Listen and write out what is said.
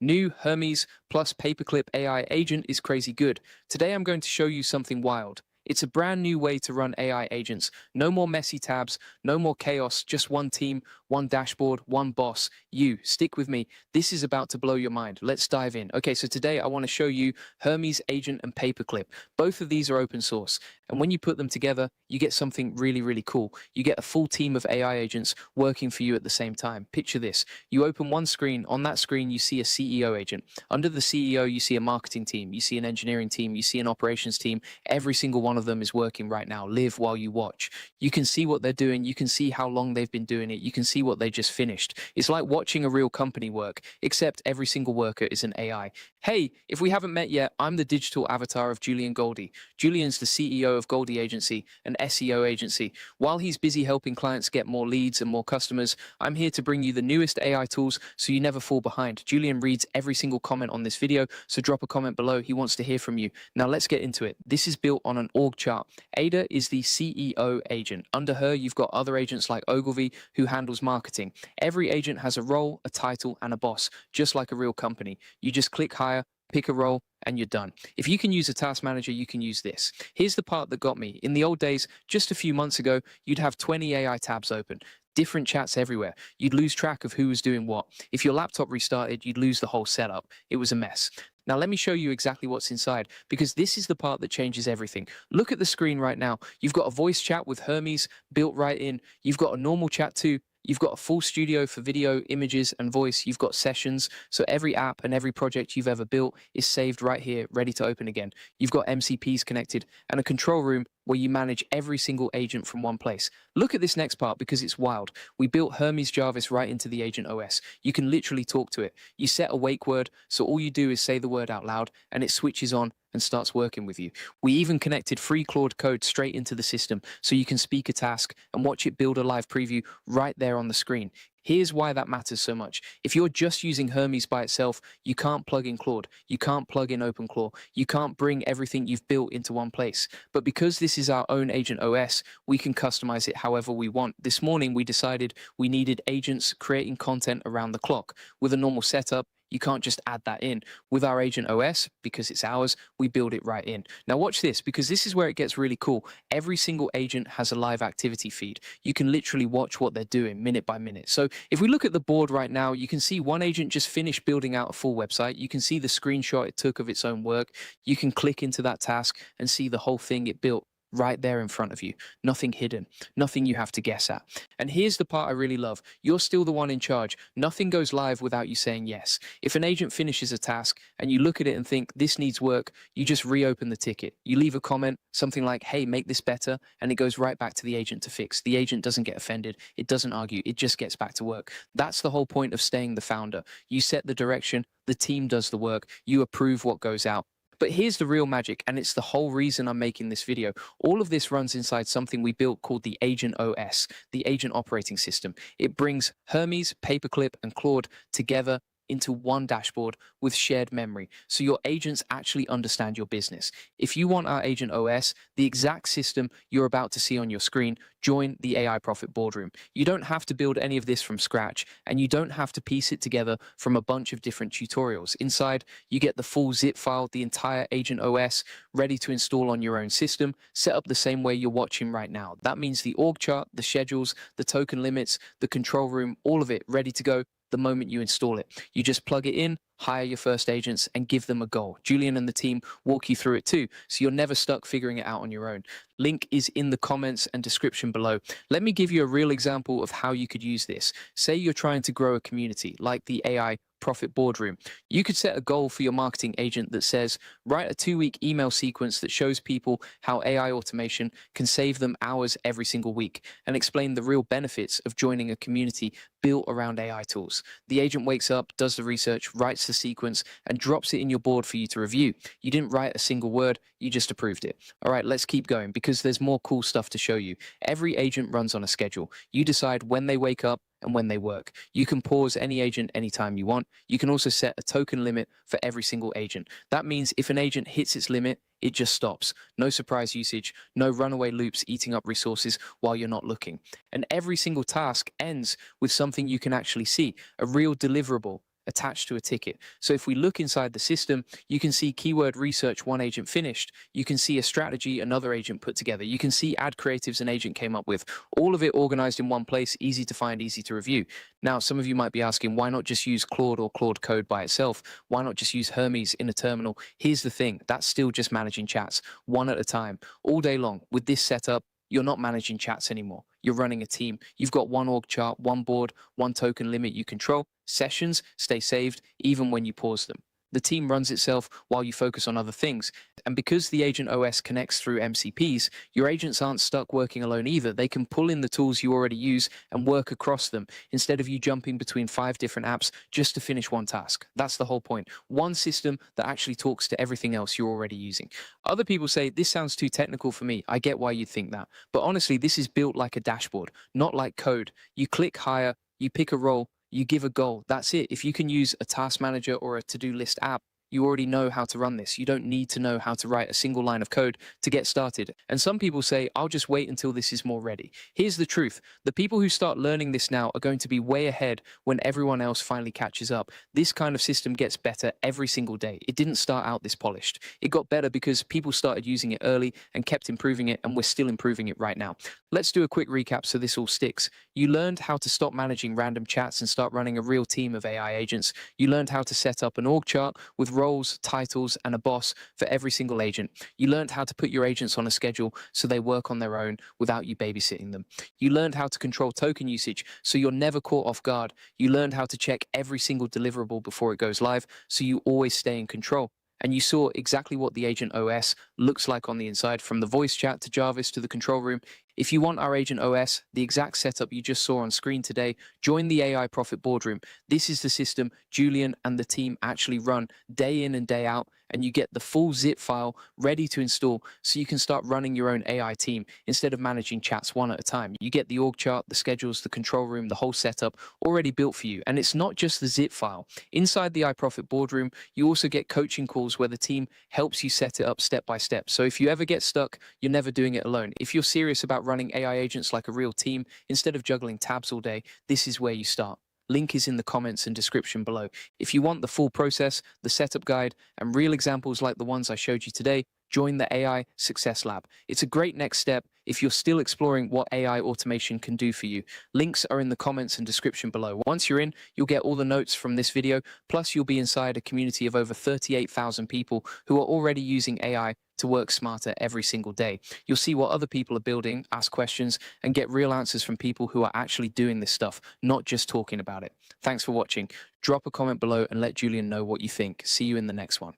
New Hermes plus Paperclip AI agent is crazy good. Today I'm going to show you something wild. It's a brand new way to run AI agents. No more messy tabs, no more chaos, just one team, one dashboard, one boss. You, stick with me. This is about to blow your mind. Let's dive in. Okay, so today I want to show you Hermes Agent and Paperclip. Both of these are open source. And when you put them together, you get something really, really cool. You get a full team of AI agents working for you at the same time. Picture this. You open one screen. On that screen, you see a CEO agent. Under the CEO, you see a marketing team. You see an engineering team. You see an operations team. Every single one of them is working right now. Live while you watch. You can see what they're doing. You can see how long they've been doing it. You can see what they just finished. It's like watching a real company work, except every single worker is an AI. Hey, if we haven't met yet, I'm the digital avatar of Julian Goldie. Julian's the CEO of Goldie Agency, an SEO agency. While he's busy helping clients get more leads and more customers, I'm here to bring you the newest AI tools so you never fall behind. Julian reads every single comment on this video, so drop a comment below. He wants to hear from you. Now let's get into it. This is built on an org chart. Ada is the CEO agent. Under her, you've got other agents like Ogilvy, who handles marketing. Every agent has a role, a title, and a boss, just like a real company. You just click hire, pick a role, and you're done. If you can use a task manager, you can use this. Here's the part that got me. In the old days, just a few months ago, you'd have 20 AI tabs open. Different chats everywhere. You'd lose track of who was doing what. If your laptop restarted, you'd lose the whole setup. It was a mess. Now let me show you exactly what's inside, because this is the part that changes everything. Look at the screen right now. You've got a voice chat with Hermes built right in. You've got a normal chat too. You've got a full studio for video, images, and voice. You've got sessions. So every app and every project you've ever built is saved right here, ready to open again. You've got MCPs connected and a control room where you manage every single agent from one place. Look at this next part because it's wild. We built Hermes Jarvis right into the Agent OS. You can literally talk to it. You set a wake word, so all you do is say the word out loud and it switches on and starts working with you. We even connected free Claude code straight into the system so you can speak a task and watch it build a live preview right there on the screen. Here's why that matters so much. If you're just using Hermes by itself, you can't plug in Claude. You can't plug in OpenClaw. You can't bring everything you've built into one place. But because this is our own Agent OS, we can customize it however we want. This morning, we decided we needed agents creating content around the clock. With a normal setup, you can't just add that in. With our Agent OS, because it's ours, we build it right in. Now watch this, because this is where it gets really cool. Every single agent has a live activity feed. You can literally watch what they're doing minute by minute. So if we look at the board right now, you can see one agent just finished building out a full website. You can see the screenshot it took of its own work. You can click into that task and see the whole thing it built right there in front of you. Nothing hidden, nothing you have to guess at. And here's the part I really love. You're still the one in charge. Nothing goes live without you saying yes. If an agent finishes a task and you look at it and think this needs work, you just reopen the ticket. You leave a comment, something like, hey, make this better, and it goes right back to the agent to fix. The agent doesn't get offended. It doesn't argue. It just gets back to work. That's the whole point of staying the founder. You set the direction, the team does the work, you approve what goes out. But here's the real magic, and it's the whole reason I'm making this video. All of this runs inside something we built called the Agent OS, the Agent Operating System. It brings Hermes, Paperclip, and Claude together into one dashboard with shared memory, so your agents actually understand your business. If you want our Agent OS, the exact system you're about to see on your screen, join the AI Profit Boardroom. You don't have to build any of this from scratch, and you don't have to piece it together from a bunch of different tutorials. Inside, you get the full zip file, the entire Agent OS, ready to install on your own system, set up the same way you're watching right now. That means the org chart, the schedules, the token limits, the control room, all of it ready to go the moment you install it. You just plug it in, hire your first agents, and give them a goal. Julian and the team walk you through it too, so you're never stuck figuring it out on your own. Link is in the comments and description below. Let me give you a real example of how you could use this. Say you're trying to grow a community, like the AI Profit Boardroom. You could set a goal for your marketing agent that says, write a 2-week email sequence that shows people how AI automation can save them hours every single week, and explain the real benefits of joining a community built around AI tools. The agent wakes up, does the research, writes the sequence, and drops it in your board for you to review. You didn't write a single word, you just approved it. All right, let's keep going because there's more cool stuff to show you. Every agent runs on a schedule. You decide when they wake up and when they work. You can pause any agent anytime you want. You can also set a token limit for every single agent. That means if an agent hits its limit, it just stops. No surprise usage, no runaway loops eating up resources while you're not looking. And every single task ends with something you can actually see, a real deliverable, a attached to a ticket. So if we look inside the system, you can see keyword research one agent finished. You can see a strategy another agent put together. You can see ad creatives an agent came up with. All of it organized in one place, easy to find, easy to review. Now, some of you might be asking, why not just use Claude or Claude Code by itself? Why not just use Hermes in a terminal? Here's the thing, that's still just managing chats, one at a time, all day long. With this setup, you're not managing chats anymore. You're running a team. You've got one org chart, one board, one token limit you control. Sessions stay saved even when you pause them. The team runs itself while you focus on other things. And because the agent OS connects through MCPs, your agents aren't stuck working alone either. They can pull in the tools you already use and work across them instead of you jumping between 5 different apps just to finish one task. That's the whole point. One system that actually talks to everything else you're already using. Other people say, this sounds too technical for me. I get why you think that. But honestly, this is built like a dashboard, not like code. You click hire, you pick a role, you give a goal. That's it. If you can use a task manager or a to-do list app, you already know how to run this. You don't need to know how to write a single line of code to get started. And some people say, I'll just wait until this is more ready. Here's the truth. The people who start learning this now are going to be way ahead when everyone else finally catches up. This kind of system gets better every single day. It didn't start out this polished. It got better because people started using it early and kept improving it, and we're still improving it right now. Let's do a quick recap so this all sticks. You learned how to stop managing random chats and start running a real team of AI agents. You learned how to set up an org chart with roles, titles, and a boss for every single agent. You learned how to put your agents on a schedule so they work on their own without you babysitting them. You learned how to control token usage so you're never caught off guard. You learned how to check every single deliverable before it goes live so you always stay in control. And you saw exactly what the agent OS looks like on the inside, from the voice chat to Jarvis to the control room. If you want our agent OS, the exact setup you just saw on screen today, join the AI Profit Boardroom. This is the system Julian and the team actually run day in and day out, and you get the full zip file ready to install so you can start running your own AI team instead of managing chats one at a time. You get the org chart, the schedules, the control room, the whole setup already built for you. And it's not just the zip file. Inside the iProfit Boardroom, you also get coaching calls where the team helps you set it up step by step. So if you ever get stuck, you're never doing it alone. If you're serious about running AI agents like a real team instead of juggling tabs all day, this is where you start. Link is in the comments and description below. If you want the full process, the setup guide, and real examples like the ones I showed you today, join the AI Success Lab. It's a great next step if you're still exploring what AI automation can do for you. Links are in the comments and description below. Once you're in, you'll get all the notes from this video, plus you'll be inside a community of over 38,000 people who are already using AI to work smarter every single day. You'll see what other people are building, ask questions, and get real answers from people who are actually doing this stuff, not just talking about it. Thanks for watching. Drop a comment below and let Julian know what you think. See you in the next one.